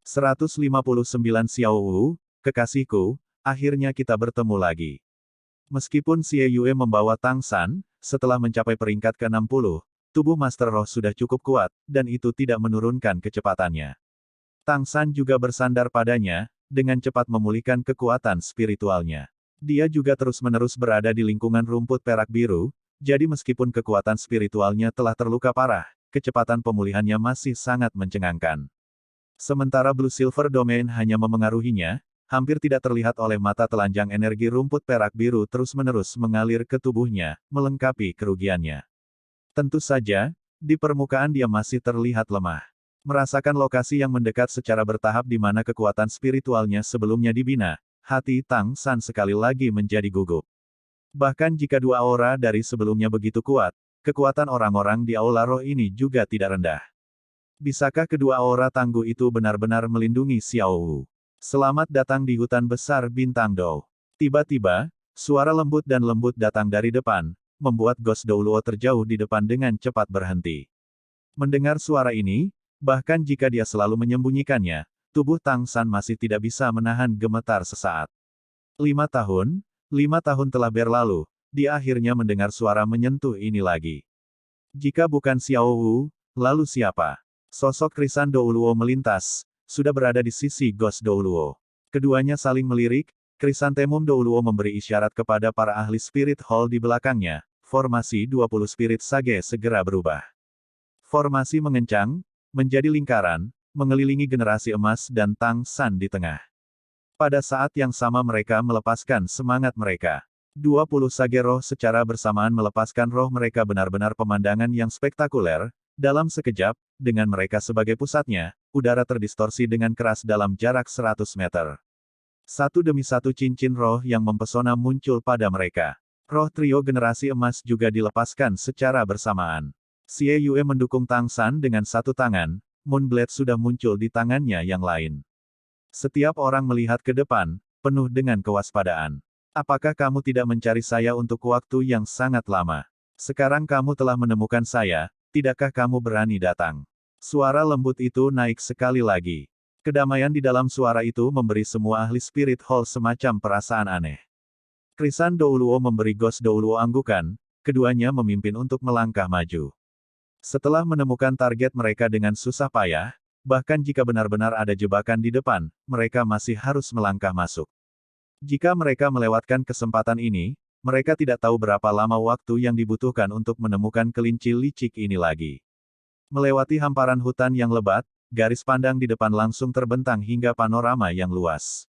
159 Xiao Wu, kekasihku, akhirnya kita bertemu lagi. Meskipun Xie Yue membawa Tang San, setelah mencapai peringkat ke-60, tubuh Master Roh sudah cukup kuat, dan itu tidak menurunkan kecepatannya. Tang San juga bersandar padanya, dengan cepat memulihkan kekuatan spiritualnya. Dia juga terus-menerus berada di lingkungan rumput perak biru, jadi meskipun kekuatan spiritualnya telah terluka parah, kecepatan pemulihannya masih sangat mencengangkan. Sementara Blue Silver Domain hanya memengaruhinya, hampir tidak terlihat oleh mata telanjang energi rumput perak biru terus-menerus mengalir ke tubuhnya, melengkapi kerugiannya. Tentu saja, di permukaan dia masih terlihat lemah. Merasakan lokasi yang mendekat secara bertahap di mana kekuatan spiritualnya sebelumnya dibina, hati Tang San sekali lagi menjadi gugup. Bahkan jika dua aura dari sebelumnya begitu kuat, kekuatan orang-orang di aula roh ini juga tidak rendah. Bisakah kedua aura tangguh itu benar-benar melindungi Xiao Wu? Selamat datang di hutan besar Bintang Dou. Tiba-tiba, suara lembut dan lembut datang dari depan, membuat Ghost Douluo terjauh di depan dengan cepat berhenti. Mendengar suara ini, bahkan jika dia selalu menyembunyikannya, tubuh Tang San masih tidak bisa menahan gemetar sesaat. 5 tahun telah berlalu, dia akhirnya mendengar suara menyentuh ini lagi. Jika bukan Xiao Wu, lalu siapa? Sosok Krisan Douluo melintas, sudah berada di sisi Ghost Douluo. Keduanya saling melirik, Krisantemum Douluo memberi isyarat kepada para ahli Spirit Hall di belakangnya, formasi 20 Spirit Sage segera berubah. Formasi mengencang, menjadi lingkaran, mengelilingi generasi emas dan Tang San di tengah. Pada saat yang sama mereka melepaskan semangat mereka. 20 Sage roh secara bersamaan melepaskan roh mereka benar-benar pemandangan yang spektakuler. Dalam sekejap, dengan mereka sebagai pusatnya, udara terdistorsi dengan keras dalam jarak 100 meter. Satu demi satu cincin roh yang mempesona muncul pada mereka. Roh trio generasi emas juga dilepaskan secara bersamaan. Xie Yue mendukung Tang San dengan satu tangan, Moonblade sudah muncul di tangannya yang lain. Setiap orang melihat ke depan, penuh dengan kewaspadaan. Apakah kamu tidak mencari saya untuk waktu yang sangat lama? Sekarang kamu telah menemukan saya. Tidakkah kamu berani datang? Suara lembut itu naik sekali lagi. Kedamaian di dalam suara itu memberi semua ahli Spirit Hall semacam perasaan aneh. Krisan Douluo memberi Ghost Douluo anggukan, keduanya memimpin untuk melangkah maju. Setelah menemukan target mereka dengan susah payah, bahkan jika benar-benar ada jebakan di depan, mereka masih harus melangkah masuk. Jika mereka melewatkan kesempatan ini, mereka tidak tahu berapa lama waktu yang dibutuhkan untuk menemukan kelinci licik ini lagi. Melewati hamparan hutan yang lebat, garis pandang di depan langsung terbentang hingga panorama yang luas.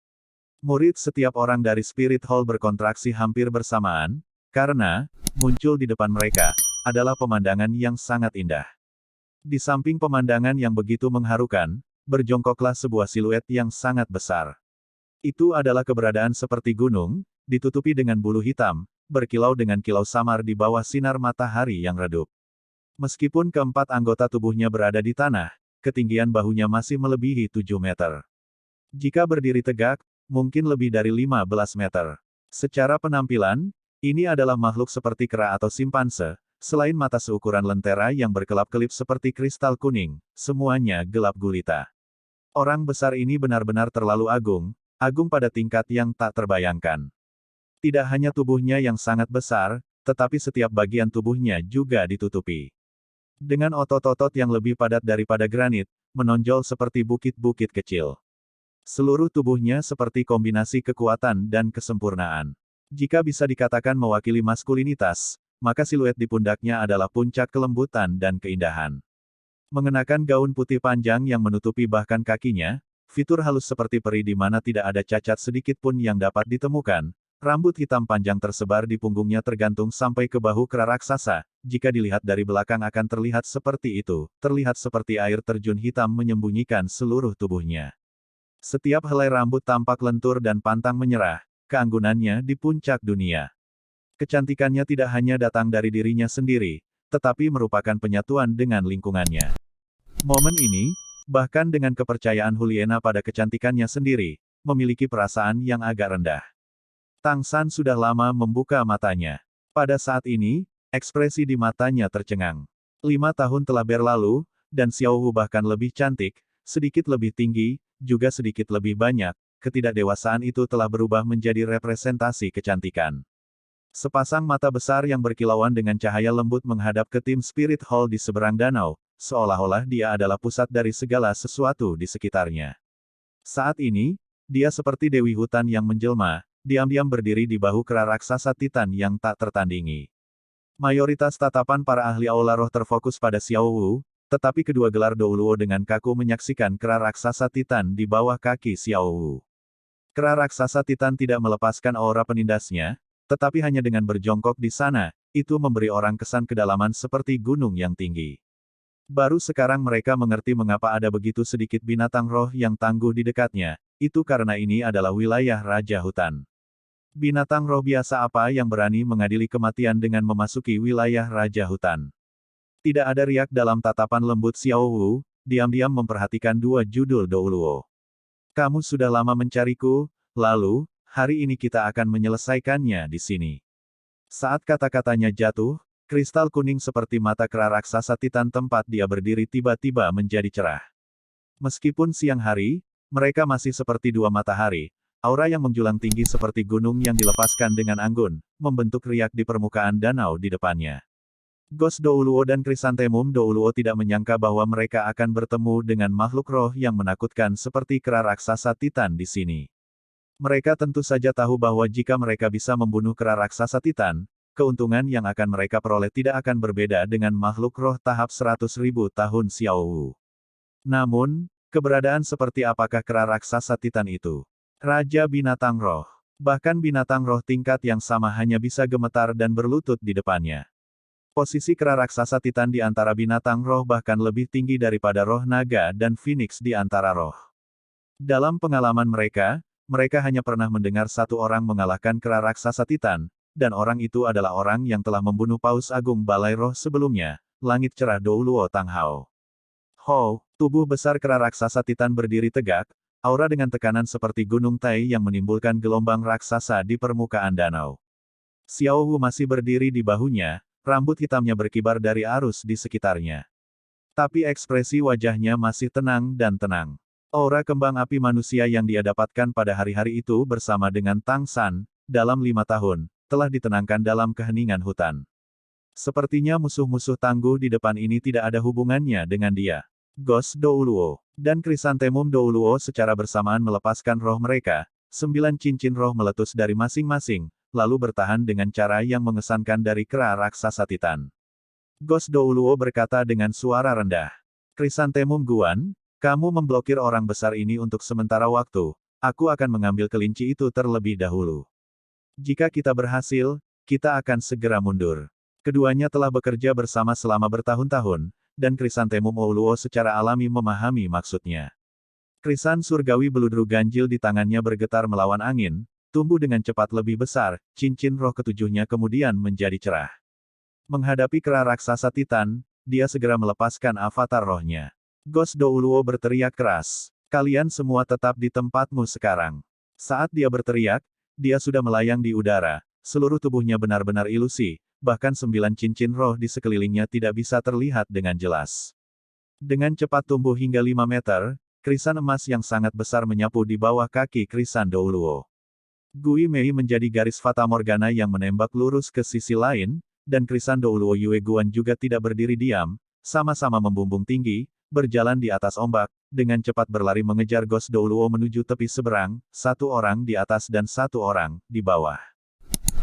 Murid setiap orang dari Spirit Hall berkontraksi hampir bersamaan, karena, muncul di depan mereka, adalah pemandangan yang sangat indah. Di samping pemandangan yang begitu mengharukan, berjongkoklah sebuah siluet yang sangat besar. Itu adalah keberadaan seperti gunung, ditutupi dengan bulu hitam, berkilau dengan kilau samar di bawah sinar matahari yang redup. Meskipun keempat anggota tubuhnya berada di tanah, ketinggian bahunya masih melebihi 7 meter. Jika berdiri tegak, mungkin lebih dari 15 meter. Secara penampilan, ini adalah makhluk seperti kera atau simpanse, selain mata seukuran lentera yang berkelap-kelip seperti kristal kuning, semuanya gelap gulita. Orang besar ini benar-benar terlalu agung pada tingkat yang tak terbayangkan. Tidak hanya tubuhnya yang sangat besar, tetapi setiap bagian tubuhnya juga ditutupi. Dengan otot-otot yang lebih padat daripada granit, menonjol seperti bukit-bukit kecil. Seluruh tubuhnya seperti kombinasi kekuatan dan kesempurnaan. Jika bisa dikatakan mewakili maskulinitas, maka siluet di pundaknya adalah puncak kelembutan dan keindahan. Mengenakan gaun putih panjang yang menutupi bahkan kakinya, fitur halus seperti peri di mana tidak ada cacat sedikit pun yang dapat ditemukan. Rambut hitam panjang tersebar di punggungnya tergantung sampai ke bahu kera raksasa, jika dilihat dari belakang akan terlihat seperti itu, terlihat seperti air terjun hitam menyembunyikan seluruh tubuhnya. Setiap helai rambut tampak lentur dan pantang menyerah, keanggunannya di puncak dunia. Kecantikannya tidak hanya datang dari dirinya sendiri, tetapi merupakan penyatuan dengan lingkungannya. Momen ini, bahkan dengan kepercayaan Juliana pada kecantikannya sendiri, memiliki perasaan yang agak rendah. Tang San sudah lama membuka matanya. Pada saat ini, ekspresi di matanya tercengang. 5 tahun telah berlalu, dan Xiao Wu bahkan lebih cantik, sedikit lebih tinggi, juga sedikit lebih banyak, ketidakdewasaan itu telah berubah menjadi representasi kecantikan. Sepasang mata besar yang berkilauan dengan cahaya lembut menghadap ke tim Spirit Hall di seberang danau, seolah-olah dia adalah pusat dari segala sesuatu di sekitarnya. Saat ini, dia seperti dewi hutan yang menjelma, diam-diam berdiri di bahu kera raksasa Titan yang tak tertandingi. Mayoritas tatapan para ahli aula roh terfokus pada Xiao Wu, tetapi kedua gelar Douluo dengan kaku menyaksikan kera raksasa Titan di bawah kaki Xiao Wu. Kera raksasa Titan tidak melepaskan aura penindasnya, tetapi hanya dengan berjongkok di sana, itu memberi orang kesan kedalaman seperti gunung yang tinggi. Baru sekarang mereka mengerti mengapa ada begitu sedikit binatang roh yang tangguh di dekatnya, itu karena ini adalah wilayah Raja Hutan. Binatang roh biasa apa yang berani mengadili kematian dengan memasuki wilayah Raja Hutan? Tidak ada riak dalam tatapan lembut Xiao Wu, diam-diam memperhatikan dua judul Douluo. Kamu sudah lama mencariku, lalu, hari ini kita akan menyelesaikannya di sini. Saat kata-katanya jatuh, kristal kuning seperti mata kera raksasa Titan tempat dia berdiri tiba-tiba menjadi cerah. Meskipun siang hari, mereka masih seperti dua matahari, aura yang menjulang tinggi seperti gunung yang dilepaskan dengan anggun, membentuk riak di permukaan danau di depannya. Ghost Douluo dan Chrysanthemum Douluo tidak menyangka bahwa mereka akan bertemu dengan makhluk roh yang menakutkan seperti kera raksasa Titan di sini. Mereka tentu saja tahu bahwa jika mereka bisa membunuh kera raksasa Titan, keuntungan yang akan mereka peroleh tidak akan berbeda dengan makhluk roh tahap 100.000 tahun Xiao Wu. Namun, keberadaan seperti apakah kera raksasa Titan itu? Raja binatang roh. Bahkan binatang roh tingkat yang sama hanya bisa gemetar dan berlutut di depannya. Posisi kera raksasa Titan di antara binatang roh bahkan lebih tinggi daripada roh naga dan phoenix di antara roh. Dalam pengalaman mereka hanya pernah mendengar satu orang mengalahkan kera raksasa Titan, dan orang itu adalah orang yang telah membunuh Paus Agung Balai Roh sebelumnya, Langit Cerah Douluo Tang Hao. Ho, tubuh besar kera raksasa Titan berdiri tegak, aura dengan tekanan seperti gunung Tai yang menimbulkan gelombang raksasa di permukaan danau. Xiao Wu masih berdiri di bahunya, rambut hitamnya berkibar dari arus di sekitarnya. Tapi ekspresi wajahnya masih tenang dan tenang. Aura kembang api manusia yang dia dapatkan pada hari-hari itu bersama dengan Tang San, dalam 5 tahun, telah ditenangkan dalam keheningan hutan. Sepertinya musuh-musuh tangguh di depan ini tidak ada hubungannya dengan dia. Ghost Douluo dan Chrysanthemum Douluo secara bersamaan melepaskan roh mereka, 9 cincin roh meletus dari masing-masing, lalu bertahan dengan cara yang mengesankan dari kera raksasa Titan. Ghost Douluo berkata dengan suara rendah. Chrysanthemum Guan, kamu memblokir orang besar ini untuk sementara waktu, aku akan mengambil kelinci itu terlebih dahulu. Jika kita berhasil, kita akan segera mundur. Keduanya telah bekerja bersama selama bertahun-tahun, dan Chrysanthemum Douluo secara alami memahami maksudnya. Krisan surgawi beludru ganjil di tangannya bergetar melawan angin, tumbuh dengan cepat lebih besar, cincin roh ketujuhnya kemudian menjadi cerah. Menghadapi kera raksasa Titan, dia segera melepaskan avatar rohnya. Ghost Douluo berteriak keras. Kalian semua tetap di tempatmu sekarang. Saat dia berteriak, dia sudah melayang di udara, seluruh tubuhnya benar-benar ilusi, bahkan 9 cincin roh di sekelilingnya tidak bisa terlihat dengan jelas. Dengan cepat tumbuh hingga 5 meter, krisan emas yang sangat besar menyapu di bawah kaki krisan Douluo. Gui Mei menjadi garis Fata Morgana yang menembak lurus ke sisi lain, dan krisan Douluo Yue Guan juga tidak berdiri diam, sama-sama membumbung tinggi, berjalan di atas ombak, dengan cepat berlari mengejar Ghost Douluo menuju tepi seberang, satu orang di atas dan satu orang di bawah.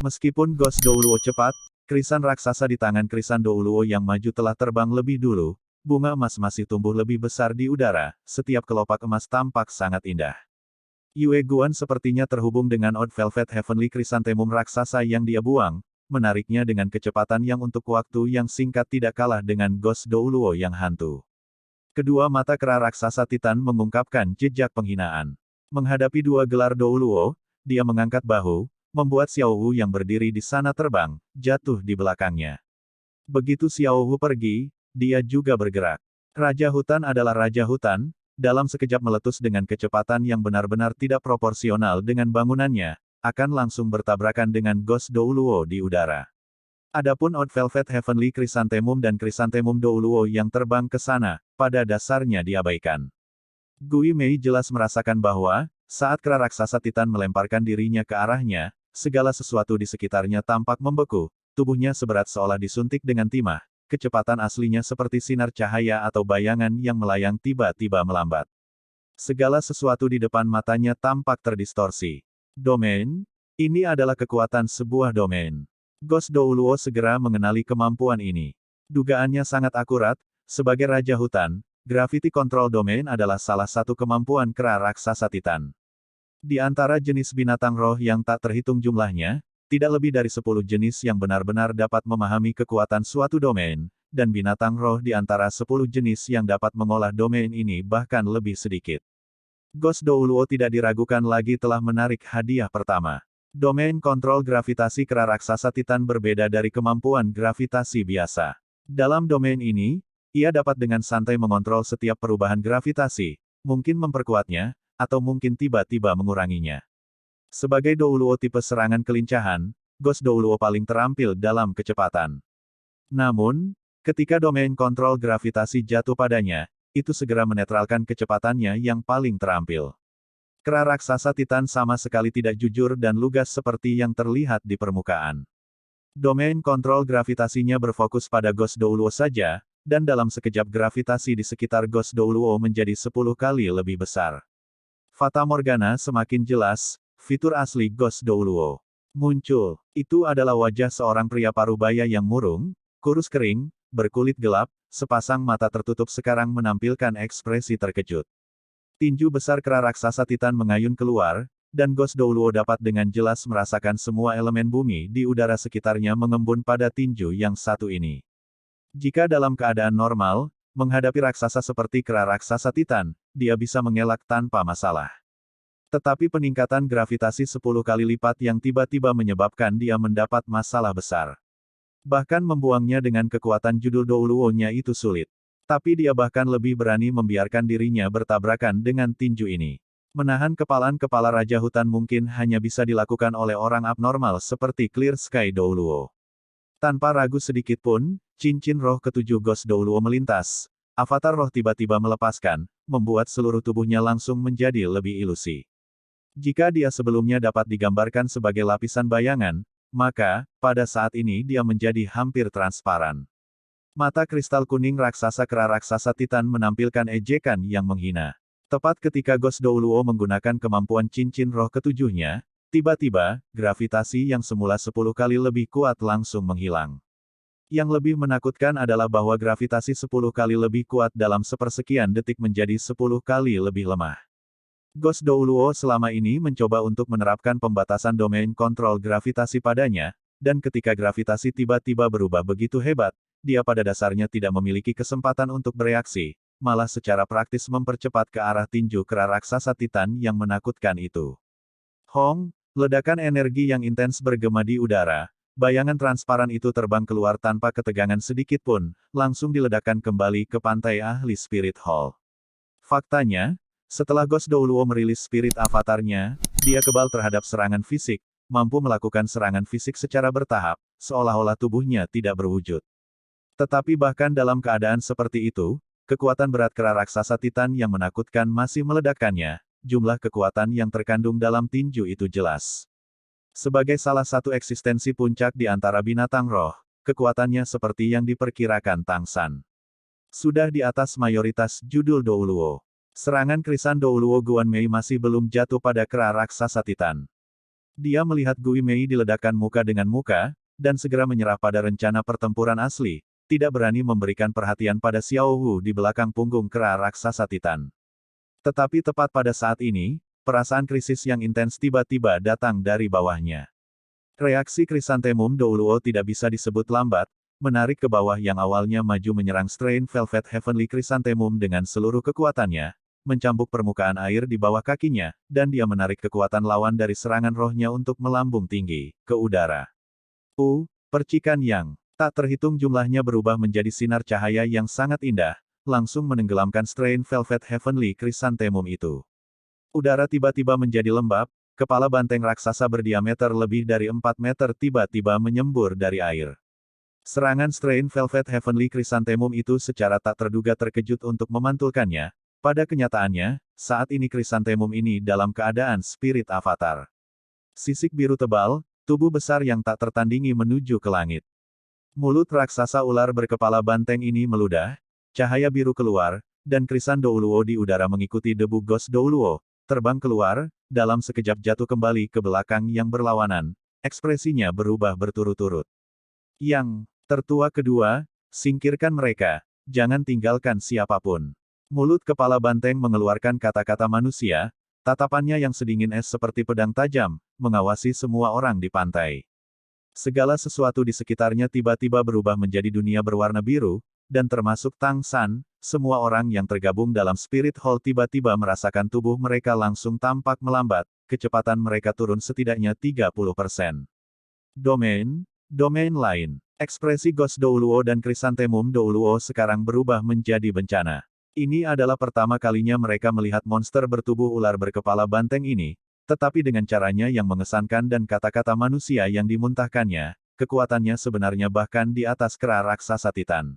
Meskipun Ghost Douluo cepat, krisan raksasa di tangan krisan Douluo yang maju telah terbang lebih dulu, bunga emas masih tumbuh lebih besar di udara, setiap kelopak emas tampak sangat indah. Yue Guan sepertinya terhubung dengan Odd Velvet Heavenly Chrysanthemum raksasa yang dia buang, menariknya dengan kecepatan yang untuk waktu yang singkat tidak kalah dengan Ghost Douluo yang hantu. Kedua mata kera raksasa Titan mengungkapkan jejak penghinaan. Menghadapi dua gelar Douluo, dia mengangkat bahu, membuat Xiao Wu yang berdiri di sana terbang, jatuh di belakangnya. Begitu Xiao Wu pergi, dia juga bergerak. Raja Hutan adalah Raja Hutan, dalam sekejap meletus dengan kecepatan yang benar-benar tidak proporsional dengan bangunannya, akan langsung bertabrakan dengan Ghost Douluo di udara. Adapun Odd Velvet Heavenly Chrysanthemum dan Chrysanthemum Douluo yang terbang ke sana, pada dasarnya diabaikan. Gui Mei jelas merasakan bahwa, saat kera raksasa Titan melemparkan dirinya ke arahnya, segala sesuatu di sekitarnya tampak membeku, tubuhnya seberat seolah disuntik dengan timah, kecepatan aslinya seperti sinar cahaya atau bayangan yang melayang tiba-tiba melambat. Segala sesuatu di depan matanya tampak terdistorsi. Domain? Ini adalah kekuatan sebuah domain. Ghost Douluo segera mengenali kemampuan ini. Dugaannya sangat akurat, sebagai Raja Hutan, Gravity Control Domain adalah salah satu kemampuan kera raksasa Titan. Di antara jenis binatang roh yang tak terhitung jumlahnya, tidak lebih dari 10 jenis yang benar-benar dapat memahami kekuatan suatu domain, dan binatang roh di antara 10 jenis yang dapat mengolah domain ini bahkan lebih sedikit. Ghost Douluo tidak diragukan lagi telah menarik hadiah pertama. Domain kontrol gravitasi kera raksasa Titan berbeda dari kemampuan gravitasi biasa. Dalam domain ini, ia dapat dengan santai mengontrol setiap perubahan gravitasi, mungkin memperkuatnya, atau mungkin tiba-tiba menguranginya. Sebagai Douluo tipe serangan kelincahan, Ghost Douluo paling terampil dalam kecepatan. Namun, ketika domain kontrol gravitasi jatuh padanya, itu segera menetralkan kecepatannya yang paling terampil. Kera raksasa Titan sama sekali tidak jujur dan lugas seperti yang terlihat di permukaan. Domain kontrol gravitasinya berfokus pada Ghost Douluo saja, dan dalam sekejap gravitasi di sekitar Ghost Douluo menjadi 10 kali lebih besar. Fata Morgana semakin jelas, fitur asli Ghost Douluo muncul. Itu adalah wajah seorang pria parubaya yang murung, kurus kering, berkulit gelap, sepasang mata tertutup sekarang menampilkan ekspresi terkejut. Tinju besar kera raksasa Titan mengayun keluar, dan Ghost Douluo dapat dengan jelas merasakan semua elemen bumi di udara sekitarnya mengembun pada tinju yang satu ini. Jika dalam keadaan normal, menghadapi raksasa seperti kera raksasa Titan, dia bisa mengelak tanpa masalah. Tetapi peningkatan gravitasi 10 kali lipat yang tiba-tiba menyebabkan dia mendapat masalah besar. Bahkan membuangnya dengan kekuatan judul Douluo-nya itu sulit. Tapi dia bahkan lebih berani membiarkan dirinya bertabrakan dengan tinju ini. Menahan kepalan kepala Raja Hutan mungkin hanya bisa dilakukan oleh orang abnormal seperti Clear Sky Douluo. Tanpa ragu sedikit pun, cincin roh ketujuh Ghost Douluo melintas. Avatar roh tiba-tiba melepaskan, membuat seluruh tubuhnya langsung menjadi lebih ilusi. Jika dia sebelumnya dapat digambarkan sebagai lapisan bayangan, maka, pada saat ini dia menjadi hampir transparan. Mata kristal kuning raksasa kera raksasa Titan menampilkan ejekan yang menghina. Tepat ketika Ghost Douluo menggunakan kemampuan cincin roh ketujuhnya, tiba-tiba, gravitasi yang semula 10 kali lebih kuat langsung menghilang. Yang lebih menakutkan adalah bahwa gravitasi 10 kali lebih kuat dalam sepersekian detik menjadi 10 kali lebih lemah. Ghost Douluo selama ini mencoba untuk menerapkan pembatasan domain kontrol gravitasi padanya, dan ketika gravitasi tiba-tiba berubah begitu hebat, dia pada dasarnya tidak memiliki kesempatan untuk bereaksi, malah secara praktis mempercepat ke arah tinju kera raksasa Titan yang menakutkan itu. Hong, ledakan energi yang intens bergema di udara, bayangan transparan itu terbang keluar tanpa ketegangan sedikit pun, langsung diledakkan kembali ke pantai ahli Spirit Hall. Faktanya, setelah Ghost Douluo merilis spirit avatarnya, dia kebal terhadap serangan fisik, mampu melakukan serangan fisik secara bertahap, seolah-olah tubuhnya tidak berwujud. Tetapi bahkan dalam keadaan seperti itu, kekuatan berat kera raksasa Titan yang menakutkan masih meledakkannya, jumlah kekuatan yang terkandung dalam tinju itu jelas. Sebagai salah satu eksistensi puncak di antara binatang roh, kekuatannya seperti yang diperkirakan Tang San. Sudah di atas mayoritas judul Douluo. Serangan krisan Douluo Guan Mei masih belum jatuh pada kera raksasa Titan. Dia melihat Gui Mei diledakkan muka dengan muka, dan segera menyerah pada rencana pertempuran asli, tidak berani memberikan perhatian pada Xiao Wu di belakang punggung kera raksasa Titan. Tetapi tepat pada saat ini, perasaan krisis yang intens tiba-tiba datang dari bawahnya. Reaksi Krisantemum Douluo tidak bisa disebut lambat, menarik ke bawah yang awalnya maju menyerang Strain Velvet Heavenly Krisantemum dengan seluruh kekuatannya, mencambuk permukaan air di bawah kakinya, dan dia menarik kekuatan lawan dari serangan rohnya untuk melambung tinggi, ke udara. Percikan yang tak terhitung jumlahnya berubah menjadi sinar cahaya yang sangat indah, langsung menenggelamkan Strain Velvet Heavenly Chrysanthemum itu. Udara tiba-tiba menjadi lembab, kepala banteng raksasa berdiameter lebih dari 4 meter tiba-tiba menyembur dari air. Serangan Strain Velvet Heavenly Chrysanthemum itu secara tak terduga terkejut untuk memantulkannya, Pada kenyataannya, saat ini krisantemum ini dalam keadaan spirit avatar. Sisik biru tebal, tubuh besar yang tak tertandingi menuju ke langit. Mulut raksasa ular berkepala banteng ini meludah, cahaya biru keluar, dan krisan Douluo di udara mengikuti debu Ghost Douluo, terbang keluar, dalam sekejap jatuh kembali ke belakang yang berlawanan. Ekspresinya berubah berturut-turut. Yang tertua kedua, singkirkan mereka, jangan tinggalkan siapapun. Mulut kepala banteng mengeluarkan kata-kata manusia, tatapannya yang sedingin es seperti pedang tajam, mengawasi semua orang di pantai. Segala sesuatu di sekitarnya tiba-tiba berubah menjadi dunia berwarna biru, dan termasuk Tang San, semua orang yang tergabung dalam Spirit Hall tiba-tiba merasakan tubuh mereka langsung tampak melambat, kecepatan mereka turun setidaknya 30%. Domain lain. Ekspresi Ghost Douluo dan Krisantemum Douluo sekarang berubah menjadi bencana. Ini adalah pertama kalinya mereka melihat monster bertubuh ular berkepala banteng ini, tetapi dengan caranya yang mengesankan dan kata-kata manusia yang dimuntahkannya, kekuatannya sebenarnya bahkan di atas kera raksasa Titan.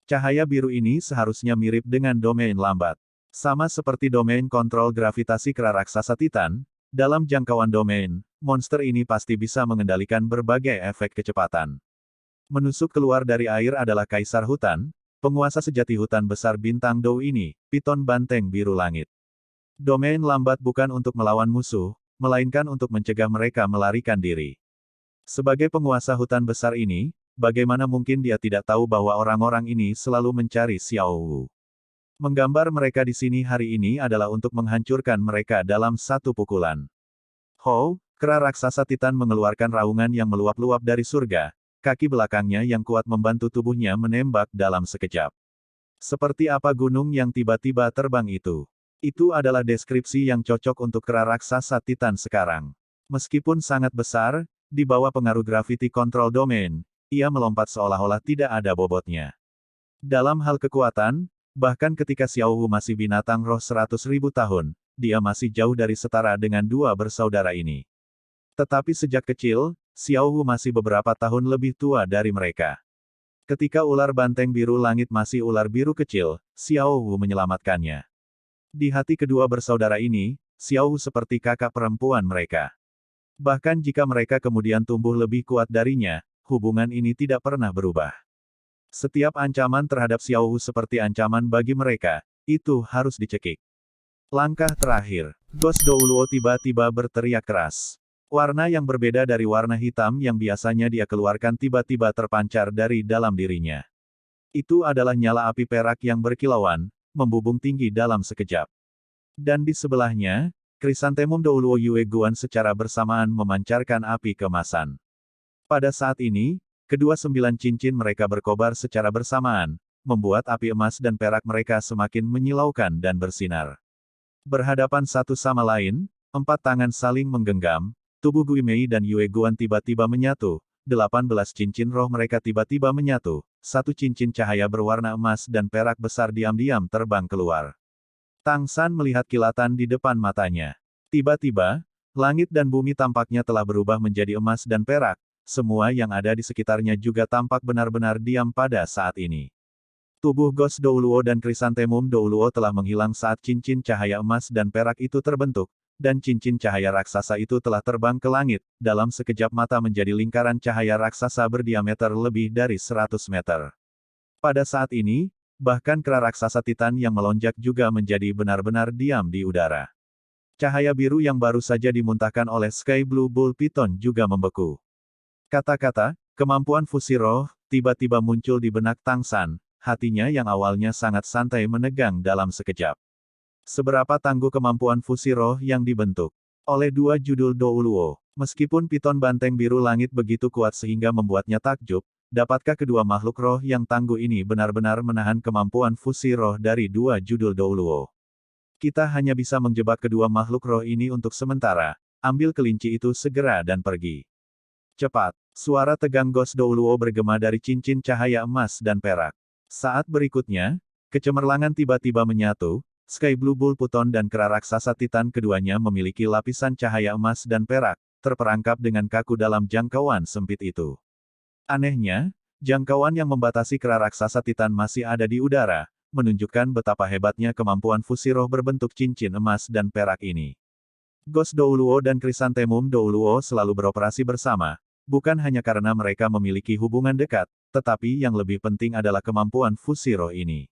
Cahaya biru ini seharusnya mirip dengan domain lambat. Sama seperti domain kontrol gravitasi kera raksasa Titan, dalam jangkauan domain, monster ini pasti bisa mengendalikan berbagai efek kecepatan. Menusuk keluar dari air adalah kaisar hutan, penguasa sejati hutan besar bintang Dou ini, piton banteng biru langit. Domain lambat bukan untuk melawan musuh, melainkan untuk mencegah mereka melarikan diri. Sebagai penguasa hutan besar ini, bagaimana mungkin dia tidak tahu bahwa orang-orang ini selalu mencari Xiao Wu? Menggambar mereka di sini hari ini adalah untuk menghancurkan mereka dalam satu pukulan. Ho, kera raksasa Titan mengeluarkan raungan yang meluap-luap dari surga, kaki belakangnya yang kuat membantu tubuhnya menembak dalam sekejap. Seperti apa gunung yang tiba-tiba terbang itu? Itu adalah deskripsi yang cocok untuk kera raksasa Titan sekarang. Meskipun sangat besar, di bawah pengaruh gravity control domain, ia melompat seolah-olah tidak ada bobotnya. Dalam hal kekuatan, bahkan ketika Xiao Wu masih binatang roh 100.000 tahun, dia masih jauh dari setara dengan dua bersaudara ini. Tetapi sejak kecil, Xiao Wu masih beberapa tahun lebih tua dari mereka. Ketika ular banteng biru langit masih ular biru kecil, Xiao Wu menyelamatkannya. Di hati kedua bersaudara ini, Xiao Wu seperti kakak perempuan mereka. Bahkan jika mereka kemudian tumbuh lebih kuat darinya, hubungan ini tidak pernah berubah. Setiap ancaman terhadap Xiao Wu seperti ancaman bagi mereka, itu harus dicekik. Langkah terakhir, Ghost Douluo tiba-tiba berteriak keras. Warna yang berbeda dari warna hitam yang biasanya dia keluarkan tiba-tiba terpancar dari dalam dirinya. Itu adalah nyala api perak yang berkilauan, membubung tinggi dalam sekejap. Dan di sebelahnya, Krisantemum Douluo Yue Guan secara bersamaan memancarkan api keemasan. Pada saat ini, kedua 9 cincin mereka berkobar secara bersamaan, membuat api emas dan perak mereka semakin menyilaukan dan bersinar. Berhadapan satu sama lain, 4 tangan saling menggenggam, tubuh Gui Mei dan Yue Guan tiba-tiba menyatu, 18 cincin roh mereka tiba-tiba menyatu, satu cincin cahaya berwarna emas dan perak besar diam-diam terbang keluar. Tang San melihat kilatan di depan matanya. Tiba-tiba, langit dan bumi tampaknya telah berubah menjadi emas dan perak, semua yang ada di sekitarnya juga tampak benar-benar diam pada saat ini. Tubuh Ghost Douluo dan Krisantemum Douluo telah menghilang saat cincin cahaya emas dan perak itu terbentuk, dan cincin cahaya raksasa itu telah terbang ke langit, dalam sekejap mata menjadi lingkaran cahaya raksasa berdiameter lebih dari 100 meter. Pada saat ini, bahkan kera raksasa Titan yang melonjak juga menjadi benar-benar diam di udara. Cahaya biru yang baru saja dimuntahkan oleh Sky Blue Bull Python juga membeku. Kata-kata, kemampuan fusi roh, tiba-tiba muncul di benak Tang San, hatinya yang awalnya sangat santai menegang dalam sekejap. Seberapa tangguh kemampuan fusi roh yang dibentuk oleh dua judul Douluo. Meskipun piton banteng biru langit begitu kuat sehingga membuatnya takjub, dapatkah kedua makhluk roh yang tangguh ini benar-benar menahan kemampuan fusi roh dari dua judul Douluo? Kita hanya bisa menjebak kedua makhluk roh ini untuk sementara, ambil kelinci itu segera dan pergi. Cepat, suara tegang Ghost Douluo bergema dari cincin cahaya emas dan perak. Saat berikutnya, kecemerlangan tiba-tiba menyatu, Sky Blue Bull Python dan kera raksasa Titan keduanya memiliki lapisan cahaya emas dan perak, terperangkap dengan kaku dalam jangkauan sempit itu. Anehnya, jangkauan yang membatasi kera raksasa Titan masih ada di udara, menunjukkan betapa hebatnya kemampuan fusi roh berbentuk cincin emas dan perak ini. Ghost Douluo dan Chrysanthemum Douluo selalu beroperasi bersama, bukan hanya karena mereka memiliki hubungan dekat, tetapi yang lebih penting adalah kemampuan fusi roh ini.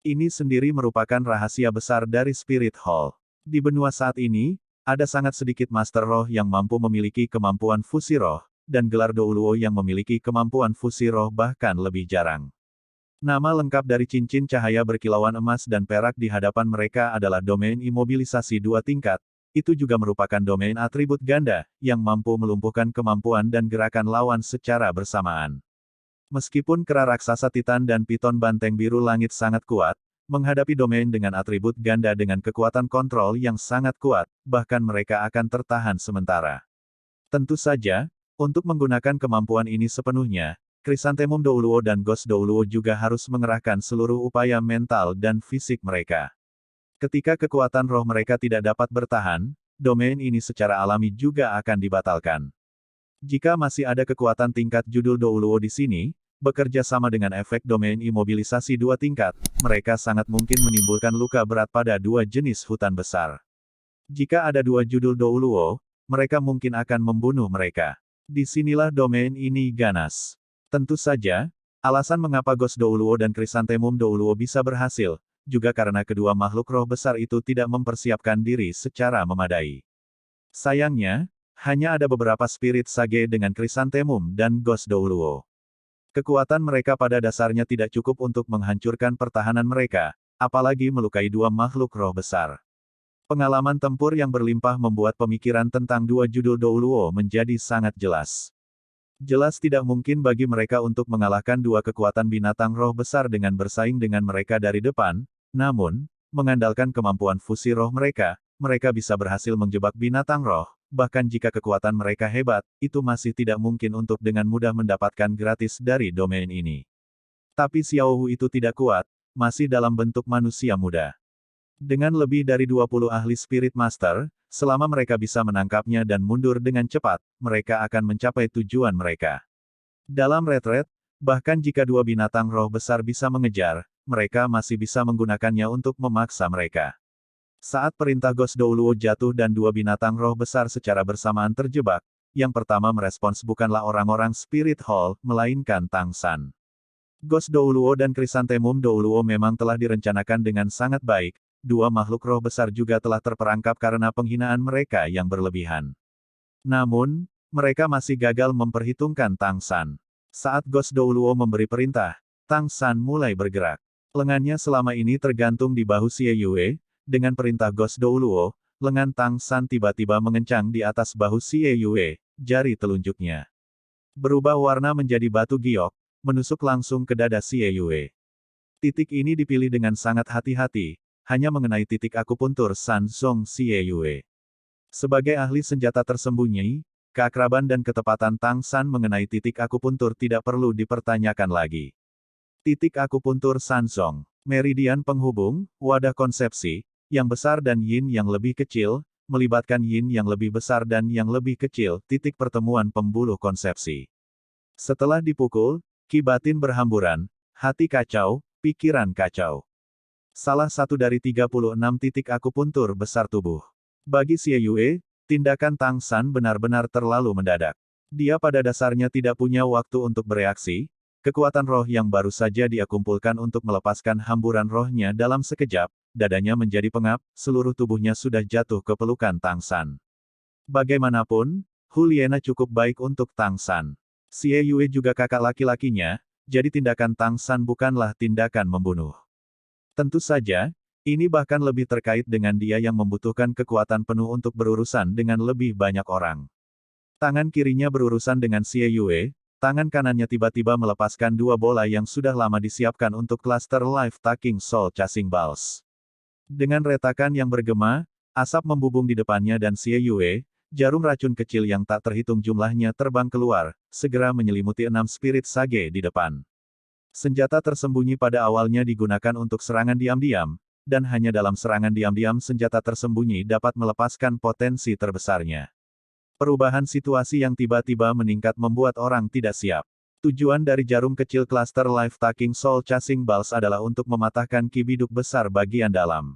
Ini sendiri merupakan rahasia besar dari Spirit Hall. Di benua saat ini, ada sangat sedikit master roh yang mampu memiliki kemampuan fusi roh, dan gelar Douluo yang memiliki kemampuan fusi roh bahkan lebih jarang. Nama lengkap dari cincin cahaya berkilauan emas dan perak di hadapan mereka adalah domain imobilisasi 2 tingkat. Itu juga merupakan domain atribut ganda, yang mampu melumpuhkan kemampuan dan gerakan lawan secara bersamaan. Meskipun kera raksasa Titan dan piton banteng biru langit sangat kuat, menghadapi domain dengan atribut ganda dengan kekuatan kontrol yang sangat kuat, bahkan mereka akan tertahan sementara. Tentu saja, untuk menggunakan kemampuan ini sepenuhnya, Chrysanthemum Douluo dan Ghost Douluo juga harus mengerahkan seluruh upaya mental dan fisik mereka. Ketika kekuatan roh mereka tidak dapat bertahan, domain ini secara alami juga akan dibatalkan. Jika masih ada kekuatan tingkat judul Douluo di sini, bekerja sama dengan efek domain imobilisasi 2 tingkat, mereka sangat mungkin menimbulkan luka berat pada 2 jenis hutan besar. Jika ada 2 judul Douluo, mereka mungkin akan membunuh mereka. Disinilah domain ini ganas. Tentu saja, alasan mengapa Ghost Douluo dan Chrysanthemum Douluo bisa berhasil, juga karena kedua makhluk roh besar itu tidak mempersiapkan diri secara memadai. Sayangnya, hanya ada beberapa spirit sage dengan Chrysanthemum dan Ghost Douluo. Kekuatan mereka pada dasarnya tidak cukup untuk menghancurkan pertahanan mereka, apalagi melukai 2 makhluk roh besar. Pengalaman tempur yang berlimpah membuat pemikiran tentang 2 judul Douluo menjadi sangat jelas. Jelas tidak mungkin bagi mereka untuk mengalahkan 2 kekuatan binatang roh besar dengan bersaing dengan mereka dari depan, namun, mengandalkan kemampuan fusi roh mereka, mereka bisa berhasil menjebak binatang roh. Bahkan jika kekuatan mereka hebat, itu masih tidak mungkin untuk dengan mudah mendapatkan gratis dari domain ini. Tapi Xiao Hu itu tidak kuat, masih dalam bentuk manusia muda. Dengan lebih dari 20 ahli Spirit Master, selama mereka bisa menangkapnya dan mundur dengan cepat, mereka akan mencapai tujuan mereka. Dalam retret, bahkan jika 2 binatang roh besar bisa mengejar, mereka masih bisa menggunakannya untuk memaksa mereka. Saat perintah Ghost Douluo jatuh dan 2 binatang roh besar secara bersamaan terjebak, yang pertama merespons bukanlah orang-orang Spirit Hall, melainkan Tang San. Ghost Douluo dan Chrysanthemum Douluo memang telah direncanakan dengan sangat baik, 2 makhluk roh besar juga telah terperangkap karena penghinaan mereka yang berlebihan. Namun, mereka masih gagal memperhitungkan Tang San. Saat Ghost Douluo memberi perintah, Tang San mulai bergerak. Lengannya selama ini tergantung di bahu Xie Yue. Dengan perintah Ghost Douluo, lengan Tang San tiba-tiba mengencang di atas bahu Xie Yue, jari telunjuknya berubah warna menjadi batu giok, menusuk langsung ke dada Xie Yue. Titik ini dipilih dengan sangat hati-hati, hanya mengenai titik akupuntur San Zong Xie Yue. Sebagai ahli senjata tersembunyi, keakraban dan ketepatan Tang San mengenai titik akupuntur tidak perlu dipertanyakan lagi. Titik akupuntur San Zong, meridian penghubung, wadah konsepsi, yang besar dan yin yang lebih kecil, melibatkan yin yang lebih besar dan yang lebih kecil, titik pertemuan pembuluh konsepsi. Setelah dipukul, ki batin berhamburan, hati kacau, pikiran kacau. Salah satu dari 36 titik akupuntur besar tubuh. Bagi Xie Yue, tindakan Tang San benar-benar terlalu mendadak. Dia pada dasarnya tidak punya waktu untuk bereaksi, kekuatan roh yang baru saja dia kumpulkan untuk melepaskan hamburan rohnya dalam sekejap, dadanya menjadi pengap, seluruh tubuhnya sudah jatuh ke pelukan Tang San. Bagaimanapun, Huliena cukup baik untuk Tang San. Xie Yue juga kakak laki-lakinya, jadi tindakan Tang San bukanlah tindakan membunuh. Tentu saja, ini bahkan lebih terkait dengan dia yang membutuhkan kekuatan penuh untuk berurusan dengan lebih banyak orang. Tangan kirinya berurusan dengan Xie Yue, tangan kanannya tiba-tiba melepaskan 2 bola yang sudah lama disiapkan untuk klaster Life Taking Soul Chasing Balls. Dengan retakan yang bergema, asap membubung di depannya dan Xie Yue, jarum racun kecil yang tak terhitung jumlahnya terbang keluar, segera menyelimuti 6 spirit sage di depan. Senjata tersembunyi pada awalnya digunakan untuk serangan diam-diam, dan hanya dalam serangan diam-diam senjata tersembunyi dapat melepaskan potensi terbesarnya. Perubahan situasi yang tiba-tiba meningkat membuat orang tidak siap. Tujuan dari jarum kecil cluster Life-Taking Soul Chasing Balls adalah untuk mematahkan ki biduk besar bagian dalam.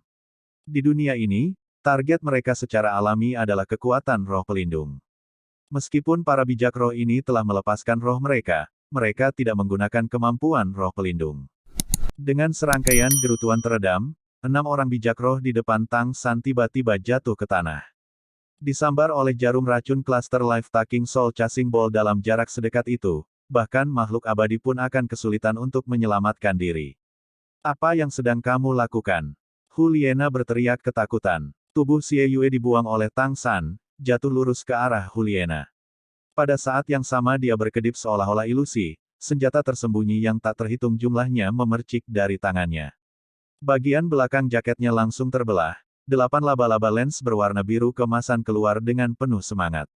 Di dunia ini, target mereka secara alami adalah kekuatan roh pelindung. Meskipun para bijak roh ini telah melepaskan roh mereka, mereka tidak menggunakan kemampuan roh pelindung. Dengan serangkaian gerutuan teredam, 6 orang bijak roh di depan Tang San tiba-tiba jatuh ke tanah. Disambar oleh jarum racun cluster Life-Taking Soul Chasing Ball dalam jarak sedekat itu, bahkan makhluk abadi pun akan kesulitan untuk menyelamatkan diri. Apa yang sedang kamu lakukan? Huliena berteriak ketakutan. Tubuh Xie Yue dibuang oleh Tang San, jatuh lurus ke arah Huliena. Pada saat yang sama dia berkedip seolah-olah ilusi, senjata tersembunyi yang tak terhitung jumlahnya memercik dari tangannya. Bagian belakang jaketnya langsung terbelah, 8 laba-laba lens berwarna biru keemasan keluar dengan penuh semangat.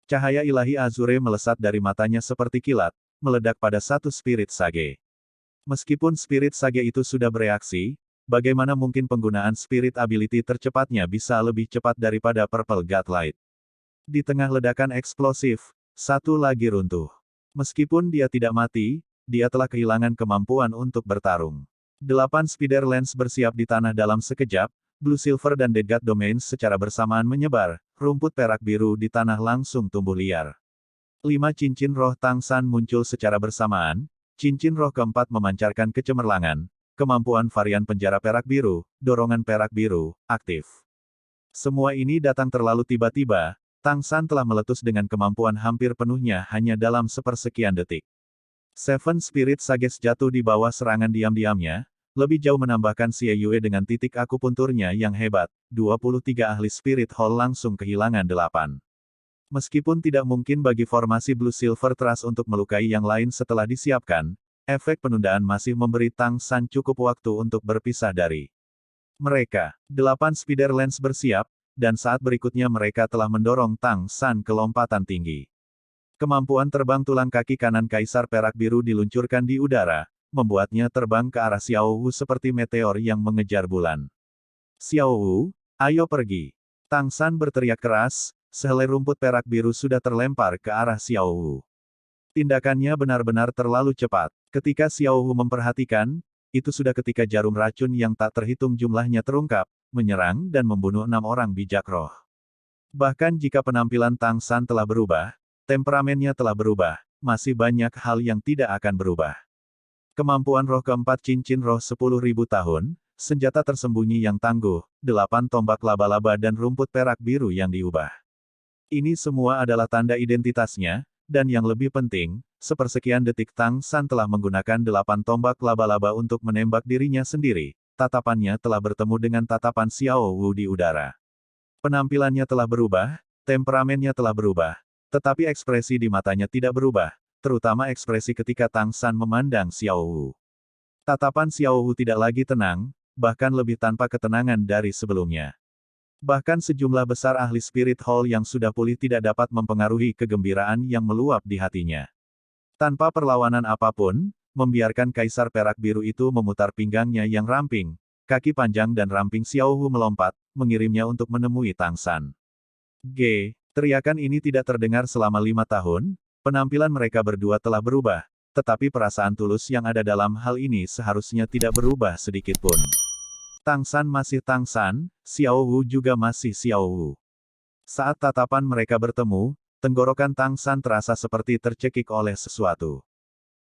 Cahaya ilahi azure melesat dari matanya seperti kilat, meledak pada satu spirit sage. Meskipun spirit sage itu sudah bereaksi, bagaimana mungkin penggunaan spirit ability tercepatnya bisa lebih cepat daripada Purple God Light? Di tengah ledakan eksplosif, satu lagi runtuh. Meskipun dia tidak mati, dia telah kehilangan kemampuan untuk bertarung. 8 spider lens bersiap di tanah dalam sekejap, Blue Silver dan Dead God Domains secara bersamaan menyebar, rumput perak biru di tanah langsung tumbuh liar. 5 cincin roh Tang San muncul secara bersamaan, cincin roh keempat memancarkan kecemerlangan, kemampuan varian penjara perak biru, dorongan perak biru, aktif. Semua ini datang terlalu tiba-tiba, Tang San telah meletus dengan kemampuan hampir penuhnya hanya dalam sepersekian detik. Seven Spirit Sages jatuh di bawah serangan diam-diamnya, lebih jauh menambahkan Xie Yue dengan titik akupunturnya yang hebat, 23 ahli Spirit Hall langsung kehilangan 8. Meskipun tidak mungkin bagi formasi Blue Silver Trust untuk melukai yang lain setelah disiapkan, efek penundaan masih memberi Tang San cukup waktu untuk berpisah dari mereka. 8 spider lens bersiap, dan saat berikutnya mereka telah mendorong Tang San ke lompatan tinggi. Kemampuan terbang tulang kaki kanan Kaisar Perak Biru diluncurkan di udara, membuatnya terbang ke arah Xiao Wu seperti meteor yang mengejar bulan. Xiao Wu, ayo pergi. Tang San berteriak keras, sehelai rumput perak biru sudah terlempar ke arah Xiao Wu. Tindakannya benar-benar terlalu cepat. Ketika Xiao Wu memperhatikan, itu sudah ketika jarum racun yang tak terhitung jumlahnya terungkap, menyerang dan membunuh 6 orang bijak roh. Bahkan jika penampilan Tang San telah berubah, temperamennya telah berubah, masih banyak hal yang tidak akan berubah. Kemampuan roh keempat cincin roh 10.000 tahun, senjata tersembunyi yang tangguh, 8 tombak laba-laba dan rumput perak biru yang diubah. Ini semua adalah tanda identitasnya, dan yang lebih penting, sepersekian detik Tang San telah menggunakan 8 tombak laba-laba untuk menembak dirinya sendiri, tatapannya telah bertemu dengan tatapan Xiao Wu di udara. Penampilannya telah berubah, temperamennya telah berubah, tetapi ekspresi di matanya tidak berubah, terutama ekspresi ketika Tang San memandang Xiao Wu. Tatapan Xiao Wu tidak lagi tenang, bahkan lebih tanpa ketenangan dari sebelumnya. Bahkan sejumlah besar ahli Spirit Hall yang sudah pulih tidak dapat mempengaruhi kegembiraan yang meluap di hatinya. Tanpa perlawanan apapun, membiarkan Kaisar Perak Biru itu memutar pinggangnya yang ramping, kaki panjang dan ramping Xiao Wu melompat, mengirimnya untuk menemui Tang San. Teriakan ini tidak terdengar selama 5 tahun, penampilan mereka berdua telah berubah, tetapi perasaan tulus yang ada dalam hal ini seharusnya tidak berubah sedikit pun. Tang San masih Tang San, Xiao Wu juga masih Xiao Wu. Saat tatapan mereka bertemu, tenggorokan Tang San terasa seperti tercekik oleh sesuatu.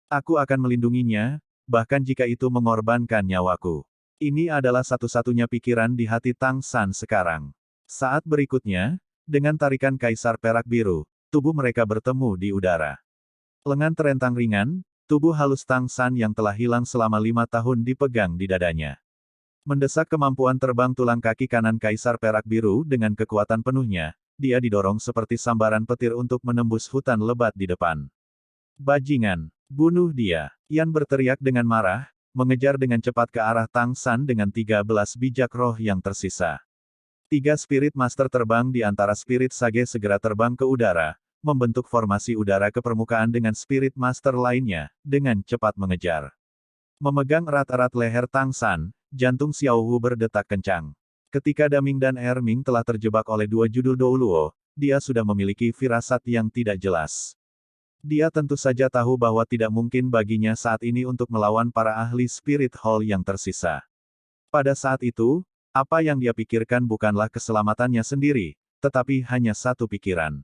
Aku akan melindunginya, bahkan jika itu mengorbankan nyawaku. Ini adalah satu-satunya pikiran di hati Tang San sekarang. Saat berikutnya, dengan tarikan Kaisar Perak Biru, tubuh mereka bertemu di udara. Lengan terentang ringan, tubuh halus Tang San yang telah hilang selama 5 tahun dipegang di dadanya. Mendesak kemampuan terbang tulang kaki kanan Kaisar Perak Biru dengan kekuatan penuhnya, dia didorong seperti sambaran petir untuk menembus hutan lebat di depan. Bajingan, bunuh dia! Yan berteriak dengan marah, mengejar dengan cepat ke arah Tang San dengan 13 bijak roh yang tersisa. 3 Spirit Master terbang di antara Spirit Sage segera terbang ke udara, membentuk formasi udara ke permukaan dengan Spirit Master lainnya, dengan cepat mengejar. Memegang erat-erat leher Tang San, jantung Xiao Wu berdetak kencang. Ketika Daming dan Erming telah terjebak oleh 2 judul Douluo, dia sudah memiliki firasat yang tidak jelas. Dia tentu saja tahu bahwa tidak mungkin baginya saat ini untuk melawan para ahli Spirit Hall yang tersisa. Pada saat itu, apa yang dia pikirkan bukanlah keselamatannya sendiri, tetapi hanya satu pikiran.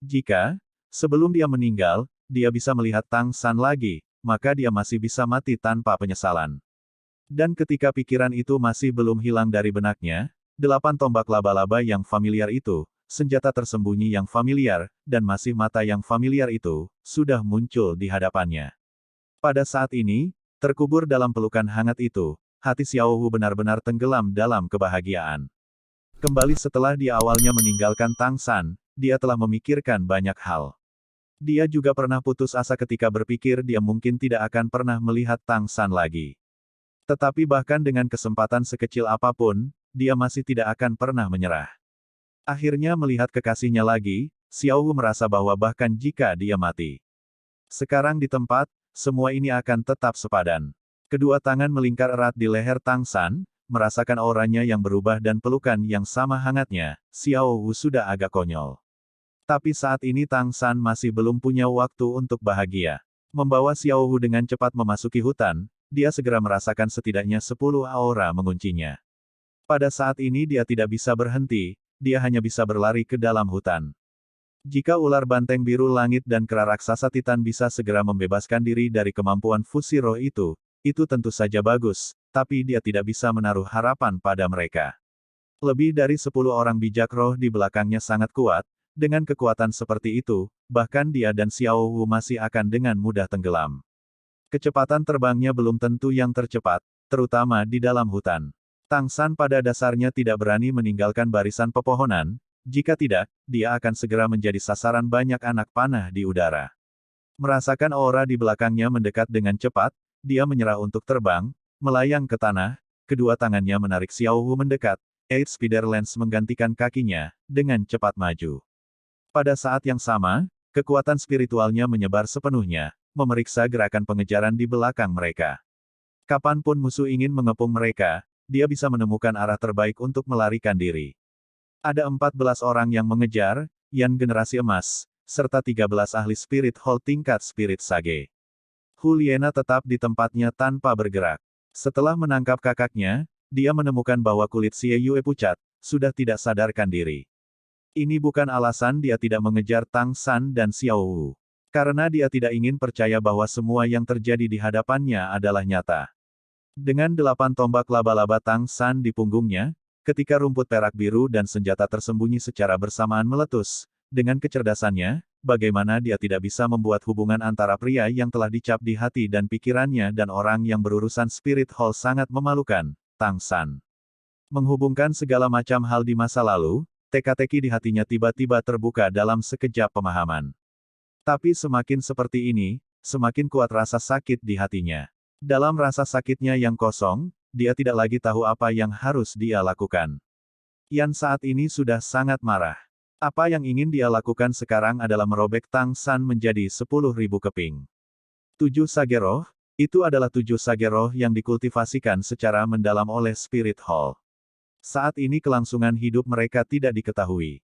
Jika, sebelum dia meninggal, dia bisa melihat Tang San lagi, maka dia masih bisa mati tanpa penyesalan. Dan ketika pikiran itu masih belum hilang dari benaknya, 8 tombak laba-laba yang familiar itu, senjata tersembunyi yang familiar, dan masih mata yang familiar itu, sudah muncul di hadapannya. Pada saat ini, terkubur dalam pelukan hangat itu, hati Xiao Wu benar-benar tenggelam dalam kebahagiaan. Kembali setelah dia awalnya meninggalkan Tang San, dia telah memikirkan banyak hal. Dia juga pernah putus asa ketika berpikir dia mungkin tidak akan pernah melihat Tang San lagi. Tetapi bahkan dengan kesempatan sekecil apapun, dia masih tidak akan pernah menyerah. Akhirnya melihat kekasihnya lagi, Xiao Wu merasa bahwa bahkan jika dia mati sekarang di tempat, semua ini akan tetap sepadan. Kedua tangan melingkar erat di leher Tang San, merasakan auranya yang berubah dan pelukan yang sama hangatnya, Xiao Wu sudah agak konyol. Tapi saat ini Tang San masih belum punya waktu untuk bahagia. Membawa Xiao Wu dengan cepat memasuki hutan, dia segera merasakan setidaknya 10 aura menguncinya. Pada saat ini dia tidak bisa berhenti, dia hanya bisa berlari ke dalam hutan. Jika ular banteng biru langit dan kera raksasa Titan bisa segera membebaskan diri dari kemampuan fusi roh itu tentu saja bagus, tapi dia tidak bisa menaruh harapan pada mereka. Lebih dari 10 orang bijak roh di belakangnya sangat kuat, dengan kekuatan seperti itu, bahkan dia dan Xiao Wu masih akan dengan mudah tenggelam. Kecepatan terbangnya belum tentu yang tercepat, terutama di dalam hutan. Tang San pada dasarnya tidak berani meninggalkan barisan pepohonan, jika tidak, dia akan segera menjadi sasaran banyak anak panah di udara. Merasakan aura di belakangnya mendekat dengan cepat, dia menyerah untuk terbang, melayang ke tanah, kedua tangannya menarik Xiao Wu mendekat, Eight Spider Lens menggantikan kakinya, dengan cepat maju. Pada saat yang sama, kekuatan spiritualnya menyebar sepenuhnya, memeriksa gerakan pengejaran di belakang mereka. Kapanpun musuh ingin mengepung mereka, dia bisa menemukan arah terbaik untuk melarikan diri. Ada 14 orang yang mengejar, Yan generasi emas, serta 13 ahli Spirit Hall tingkat Spirit Sage. Huliena tetap di tempatnya tanpa bergerak. Setelah menangkap kakaknya, dia menemukan bahwa kulit Xie Yue pucat, sudah tidak sadarkan diri. Ini bukan alasan dia tidak mengejar Tang San dan Xiao Wu. Karena dia tidak ingin percaya bahwa semua yang terjadi di hadapannya adalah nyata. Dengan 8 tombak laba-laba Tang San di punggungnya, ketika rumput perak biru dan senjata tersembunyi secara bersamaan meletus, dengan kecerdasannya, bagaimana dia tidak bisa membuat hubungan antara pria yang telah dicap di hati dan pikirannya dan orang yang berurusan Spirit Hall sangat memalukan, Tang San. Menghubungkan segala macam hal di masa lalu, teka-teki di hatinya tiba-tiba terbuka dalam sekejap pemahaman. Tapi semakin seperti ini, semakin kuat rasa sakit di hatinya. Dalam rasa sakitnya yang kosong, dia tidak lagi tahu apa yang harus dia lakukan. Yan saat ini sudah sangat marah. Apa yang ingin dia lakukan sekarang adalah merobek Tang San menjadi 10.000 keping. 7 Sage Roh, itu adalah 7 Sage Roh yang dikultivasikan secara mendalam oleh Spirit Hall. Saat ini kelangsungan hidup mereka tidak diketahui.